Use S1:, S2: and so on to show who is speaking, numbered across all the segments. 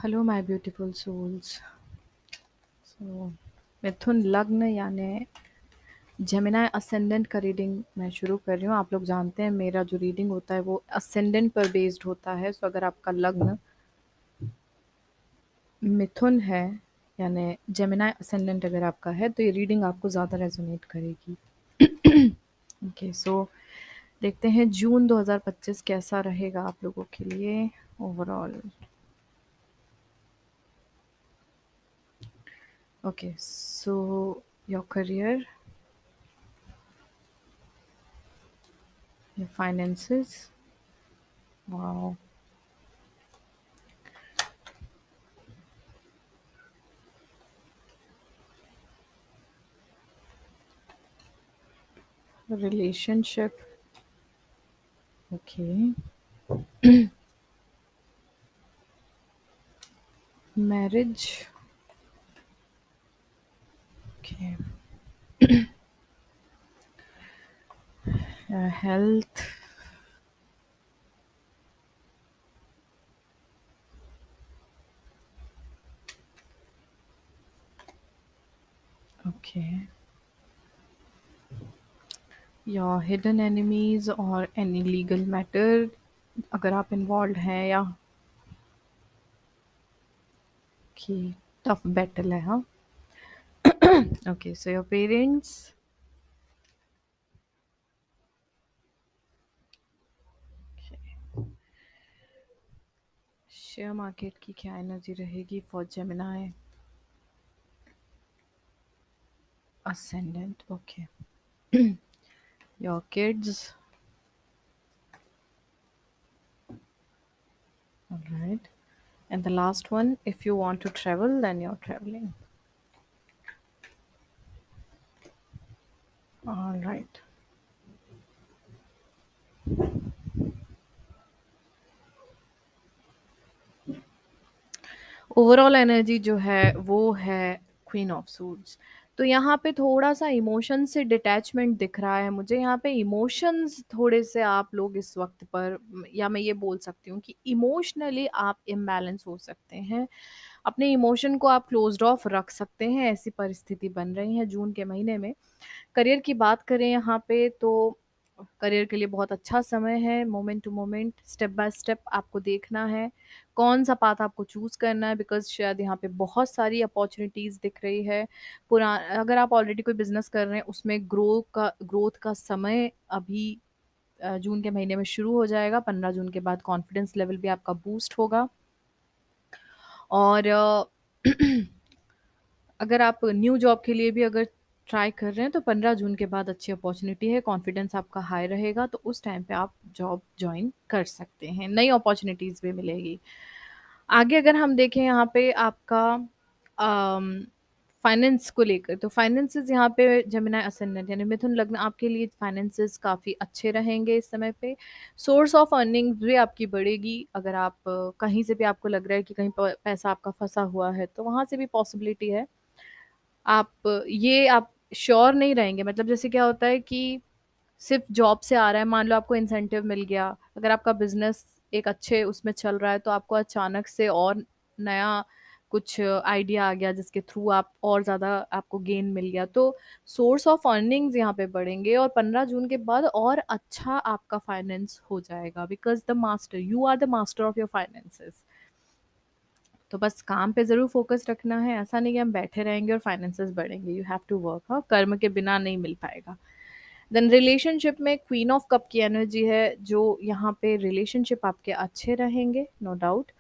S1: Hello my beautiful souls. So मिथुन लग्न यानी जेमिनाई असेंडेंट का रीडिंग मैं शुरू कर रही हूँ। आप लोग जानते हैं मेरा जो रीडिंग होता है वो असेंडेंट पर बेस्ड होता है। सो अगर आपका लग्न मिथुन है यानी जेमिनाई असेंडेंट अगर आपका है तो ये रीडिंग आपको ज़्यादा रेजोनेट करेगी। ओके, सो देखते हैं जून 2025 कैसा रहेगा आप लोगों के लिए overall. Okay, so your career, your finances. Wow. Relationship. Okay. Marriage. Okay. Health. Okay. Your hidden enemies और any legal matter अगर आप involved हैं या कि tough battle है हाँ. Okay, so your parents. Okay. Share market की क्या एनर्जी रहेगी for Gemini ascendant? Okay. Your kids. All right. And the last one, if you want to travel, then you're traveling. All right. Overall energy जो है वो है queen of suits. तो यहाँ पे थोड़ा सा इमोशन से डिटैचमेंट दिख रहा है मुझे। यहाँ पे इमोशंस थोड़े से आप लोग इस वक्त पर, या मैं ये बोल सकती हूँ कि इमोशनली आप इम्बैलेंस हो सकते हैं। अपने इमोशन को आप क्लोज्ड ऑफ रख सकते हैं, ऐसी परिस्थिति बन रही है जून के महीने में। करियर की बात करें यहाँ पे तो करियर के लिए बहुत अच्छा समय है। Moment to moment, step by step आपको देखना है कौन सा पाथ आपको चूज करना है, बिकॉज शायद यहाँ पे बहुत सारी अपॉर्चुनिटीज दिख रही है। पुरा अगर आप ऑलरेडी कोई बिजनेस कर रहे हैं उसमें ग्रोथ का समय अभी जून के महीने में शुरू हो जाएगा। 15 जून के बाद कॉन्फिडेंस लेवल भी आपका बूस्ट होगा। और अगर आप न्यू जॉब के लिए भी अगर ट्राई कर रहे हैं तो 15 जून के बाद अच्छी अपॉर्चुनिटी है, कॉन्फिडेंस आपका हाई रहेगा तो उस टाइम पे आप जॉब ज्वाइन कर सकते हैं, नई अपॉर्चुनिटीज़ भी मिलेगी। आगे अगर हम देखें यहाँ पे आपका फाइनेंस को लेकर, तो फाइनेंसेस यहाँ पे जेमिनी असेंडेंट यानी मिथुन लग्न आपके लिए फाइनेंसेस काफ़ी अच्छे रहेंगे इस समय पे। सोर्स ऑफ अर्निंग भी आपकी बढ़ेगी। अगर आप कहीं से भी आपको लग रहा है कि कहीं पैसा आपका फंसा हुआ है तो वहाँ से भी पॉसिबिलिटी है। आप श्योर नहीं रहेंगे, मतलब जैसे क्या होता है कि सिर्फ जॉब से आ रहा है, मान लो आपको इंसेंटिव मिल गया, अगर आपका बिजनेस एक अच्छे उसमें चल रहा है तो आपको अचानक से और नया कुछ आइडिया आ गया जिसके थ्रू आप और ज़्यादा आपको गेन मिल गया, तो सोर्स ऑफ अर्निंग्स यहाँ पे बढ़ेंगे और 15 जून के बाद और अच्छा आपका फाइनेंस हो जाएगा, because the master, you are the master of your finances. तो बस काम पे ज़रूर फोकस रखना है, ऐसा नहीं कि हम बैठे रहेंगे और फाइनेंसेस बढ़ेंगे। यू हैव टू वर्क, हाँ, कर्म के बिना नहीं मिल पाएगा। देन रिलेशनशिप में क्वीन ऑफ कप की एनर्जी है, जो यहाँ पे रिलेशनशिप आपके अच्छे रहेंगे, नो डाउट।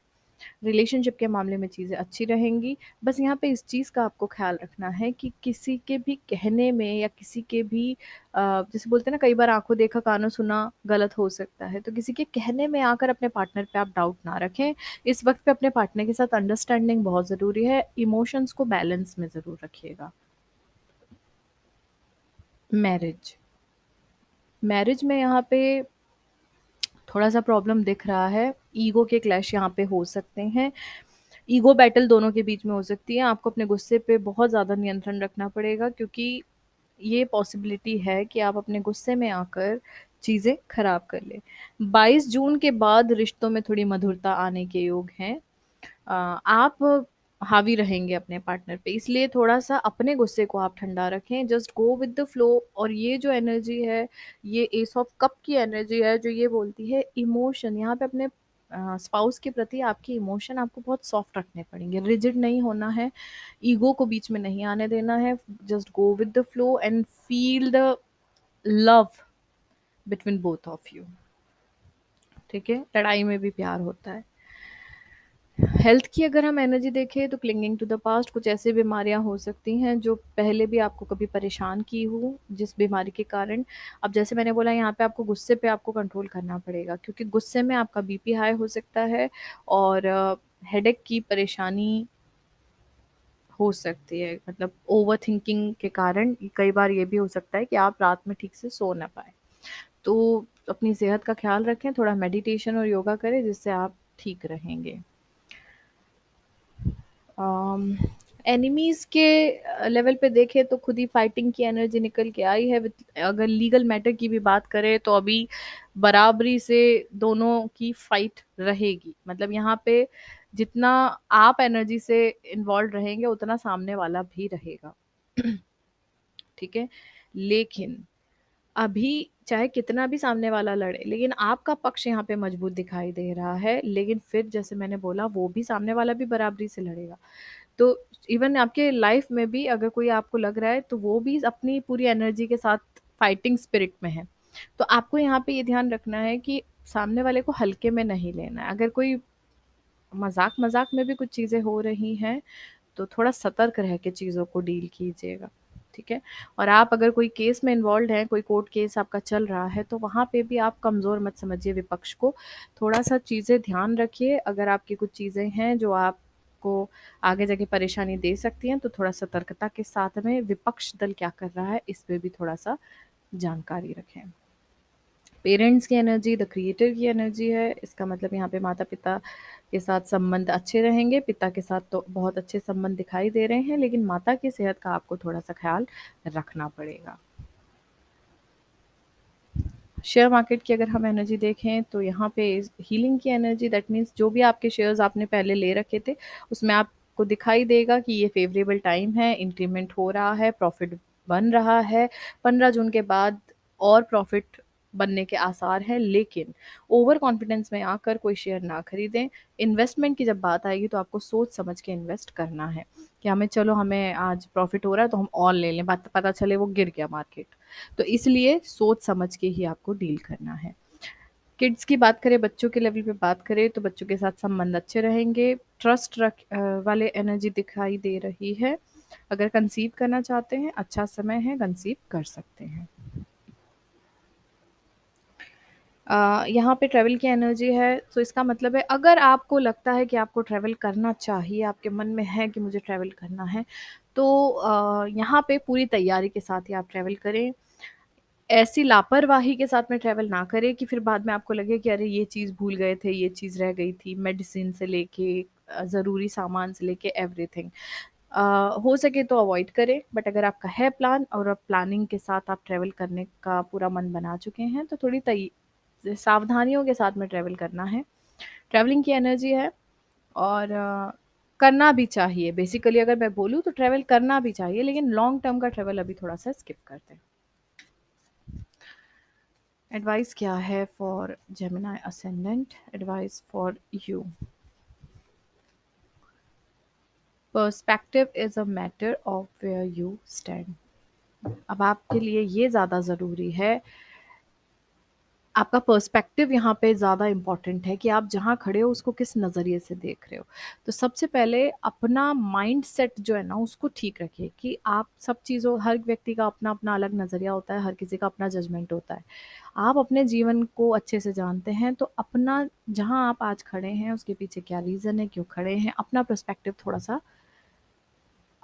S1: रिलेशनशिप के मामले में चीज़ें अच्छी रहेंगी। बस यहाँ पे इस चीज़ का आपको ख्याल रखना है कि किसी के भी कहने में या किसी के भी जैसे बोलते हैं ना, कई बार आंखों देखा कानों सुना गलत हो सकता है, तो किसी के कहने में आकर अपने पार्टनर पे आप डाउट ना रखें। इस वक्त पे अपने पार्टनर के साथ अंडरस्टैंडिंग बहुत ज़रूरी है। इमोशंस को बैलेंस में ज़रूर रखिएगा। मैरिज, मैरिज में यहाँ पे थोड़ा सा प्रॉब्लम दिख रहा है। ईगो के क्लैश यहाँ पे हो सकते हैं, ईगो बैटल दोनों के बीच में हो सकती है। आपको अपने गुस्से पे बहुत ज़्यादा नियंत्रण रखना पड़ेगा, क्योंकि ये पॉसिबिलिटी है कि आप अपने गुस्से में आकर चीज़ें खराब कर लें। 22 जून के बाद रिश्तों में थोड़ी मधुरता आने के योग हैं। आप हावी रहेंगे अपने पार्टनर पे, इसलिए थोड़ा सा अपने गुस्से को आप ठंडा रखें, just go with the flow. और ये जो एनर्जी है, ये एस ऑफ कप की एनर्जी है जो ये बोलती है इमोशन, यहाँ पे अपने स्पाउस के प्रति आपकी इमोशन आपको बहुत सॉफ्ट रखने पड़ेंगे, रिजिड नहीं होना है, ईगो को बीच में नहीं आने देना है, just go with the flow and feel the love between both of you. ठीक है, लड़ाई में भी प्यार होता है। हेल्थ की अगर हम एनर्जी देखें तो क्लिंगिंग टू द पास्ट, कुछ ऐसी बीमारियां हो सकती हैं जो पहले भी आपको कभी परेशान की हो जिस बीमारी के कारण। अब जैसे मैंने बोला, यहाँ पे आपको गुस्से पे आपको कंट्रोल करना पड़ेगा, क्योंकि गुस्से में आपका बीपी हाई हो सकता है और हेडेक की परेशानी हो सकती है, मतलब ओवर थिंकिंग के कारण कई बार ये भी हो सकता है कि आप रात में ठीक से सो ना पाए। तो अपनी सेहत का ख्याल रखें, थोड़ा मेडिटेशन और योगा करें जिससे आप ठीक रहेंगे। एनिमीज के लेवल पे देखें तो खुद ही फाइटिंग की एनर्जी निकल के आई है। अगर लीगल मैटर की भी बात करें तो अभी बराबरी से दोनों की फाइट रहेगी, मतलब यहाँ पे जितना आप एनर्जी से इन्वॉल्व रहेंगे उतना सामने वाला भी रहेगा। ठीक है, लेकिन अभी चाहे कितना भी सामने वाला लड़े, लेकिन आपका पक्ष यहाँ पे मजबूत दिखाई दे रहा है, लेकिन फिर जैसे मैंने बोला वो भी सामने वाला भी बराबरी से लड़ेगा। तो इवन आपके लाइफ में भी अगर कोई आपको लग रहा है तो वो भी अपनी पूरी एनर्जी के साथ फाइटिंग स्पिरिट में है। तो आपको यहाँ पे ये ध्यान रखना है कि सामने वाले को हल्के में नहीं लेना है। अगर कोई मजाक मजाक में भी कुछ चीज़ें हो रही हैं तो थोड़ा सतर्क रह के चीज़ों को डील कीजिएगा। ठीक है, और आप अगर कोई केस में इन्वॉल्व हैं, कोई कोर्ट केस आपका चल रहा है, तो वहाँ पे भी आप कमज़ोर मत समझिए विपक्ष को, थोड़ा सा चीज़ें ध्यान रखिए। अगर आपकी कुछ चीज़ें हैं जो आपको आगे जाके परेशानी दे सकती हैं तो थोड़ा सतर्कता के साथ में विपक्ष दल क्या कर रहा है इस पे भी थोड़ा सा जानकारी रखें। पेरेंट्स की एनर्जी द क्रिएटर की एनर्जी है, इसका मतलब यहाँ पे माता पिता के साथ संबंध अच्छे रहेंगे। पिता के साथ तो बहुत अच्छे संबंध दिखाई दे रहे हैं, लेकिन माता की सेहत का आपको थोड़ा सा ख्याल रखना पड़ेगा। शेयर मार्केट की अगर हम एनर्जी देखें तो यहाँ पे हीलिंग की एनर्जी, दैट मीन्स जो भी आपके शेयर्स आपने पहले ले रखे थे उसमें आपको दिखाई देगा कि ये फेवरेबल टाइम है, इंक्रीमेंट हो रहा है, प्रॉफिट बन रहा है। 15 जून के बाद और प्रॉफिट बनने के आसार हैं, लेकिन ओवर कॉन्फिडेंस में आकर कोई शेयर ना खरीदें। इन्वेस्टमेंट की जब बात आएगी तो आपको सोच समझ के इन्वेस्ट करना है कि हमें, चलो हमें आज प्रॉफिट हो रहा है तो हम और ले लें, बात पता चले वो गिर गया मार्केट। तो इसलिए सोच समझ के ही आपको डील करना है। किड्स की बात करें, बच्चों के लेवल पे बात करें तो बच्चों के साथ संबंध अच्छे रहेंगे। वाले एनर्जी दिखाई दे रही है। अगर कंसीव करना चाहते हैं अच्छा समय है, कंसीव कर सकते हैं। यहाँ पे ट्रैवल की एनर्जी है, तो इसका मतलब है अगर आपको लगता है कि आपको ट्रैवल करना चाहिए, आपके मन में है कि मुझे ट्रैवल करना है, तो यहाँ पे पूरी तैयारी के साथ ही आप ट्रैवल करें। ऐसी लापरवाही के साथ में ट्रैवल ना करें कि फिर बाद में आपको लगे कि अरे ये चीज़ भूल गए थे, ये चीज़ रह गई थी, मेडिसिन से लेके ज़रूरी सामान से लेके एवरीथिंग। हो सके तो अवॉइड करें, बट अगर आपका है प्लान और आप प्लानिंग के साथ आप ट्रैवल करने का पूरा मन बना चुके हैं तो थोड़ी तई सावधानियों के साथ में ट्रैवल करना है। ट्रैवलिंग की एनर्जी है और करना भी चाहिए। बेसिकली अगर मैं बोलूँ तो ट्रैवल करना भी चाहिए, लेकिन लॉन्ग टर्म का ट्रैवल अभी थोड़ा-सा स्किप करते हैं। एडवाइस क्या है for Gemini ascendant? Advice for you, perspective is a matter of where you stand. अब आपके लिए ये ज़्यादा ज़रूरी है, आपका पर्सपेक्टिव यहाँ पे ज़्यादा इम्पोर्टेंट है कि आप जहाँ खड़े हो उसको किस नज़रिए से देख रहे हो। तो सबसे पहले अपना माइंडसेट जो है ना उसको ठीक रखिए कि आप सब चीज़ों, हर व्यक्ति का अपना-अपना अलग नज़रिया होता है, हर किसी का अपना जजमेंट होता है। आप अपने जीवन को अच्छे से जानते हैं तो अपना, जहाँ आप आज खड़े हैं उसके पीछे क्या रीज़न है, क्यों खड़े हैं, अपना पर्सपेक्टिव थोड़ा-सा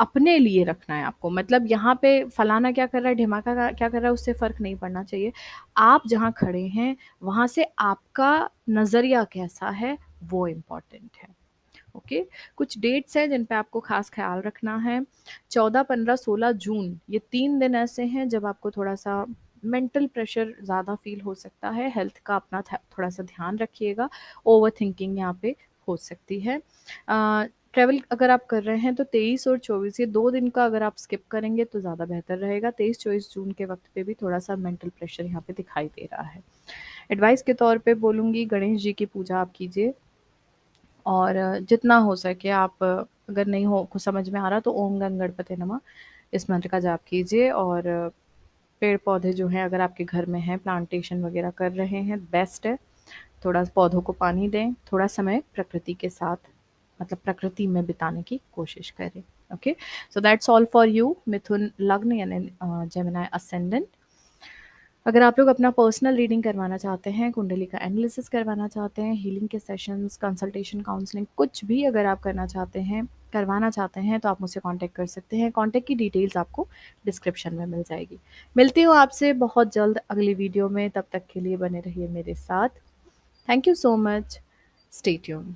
S1: अपने लिए रखना है आपको। मतलब यहाँ पे फलाना क्या कर रहा है, ढिमाका क्या कर रहा है, उससे फ़र्क नहीं पड़ना चाहिए। आप जहाँ खड़े हैं, वहाँ से आपका नज़रिया कैसा है, वो इम्पोर्टेंट है। ओके? कुछ डेट्स हैं जिन पे आपको ख़ास ख़्याल रखना है। 14, 15, 16 जून, ये 3 दिन ऐसे हैं जब आपको थोड़ा-सा मेंटल प्रेशर ज़्यादा फ़ील हो सकता है। हेल्थ का अपना थ थोड़ा-सा ध्यान रखिएगा। ओवरथिंकिंग यहाँ पे हो सकती है। ट्रैवल अगर आप कर रहे हैं तो 23 और 24 ये 2 दिन का अगर आप स्किप करेंगे तो ज़्यादा बेहतर रहेगा। 23-24 जून के वक़्त पे भी थोड़ा-सा मेंटल प्रेशर यहाँ पे दिखाई दे रहा है। एडवाइस के तौर पे बोलूँगी गणेश जी की पूजा आप कीजिए और जितना हो सके आप अगर नहीं हो कुछ समझ में आ रहा तो ओम गं गणपते नमः इस मंत्र का जाप कीजिए और पेड़-पौधे जो हैं अगर आपके घर में हैं, प्लांटेशन वगैरह कर रहे हैं, बेस्ट है। थोड़ा पौधों को पानी दें, थोड़ा समय प्रकृति के साथ मतलब प्रकृति में बिताने की कोशिश करें। Okay, so that's all for you मिथुन लग्न यानी जेमिनी असेंडेंट। अगर आप लोग अपना पर्सनल रीडिंग करवाना चाहते हैं, कुंडली का एनालिसिस करवाना चाहते हैं, हीलिंग के सेशंस, कंसल्टेशन, काउंसलिंग कुछ भी अगर आप करना चाहते हैं, करवाना चाहते हैं तो आप मुझसे कांटेक्ट कर सकते हैं। कांटेक्ट की डिटेल्स आपको डिस्क्रिप्शन में मिल जाएगी। मिलती हूँ आपसे बहुत जल्द अगली वीडियो में, तब तक के लिए बने रहिए मेरे साथ। Thank you so much. Stay tuned.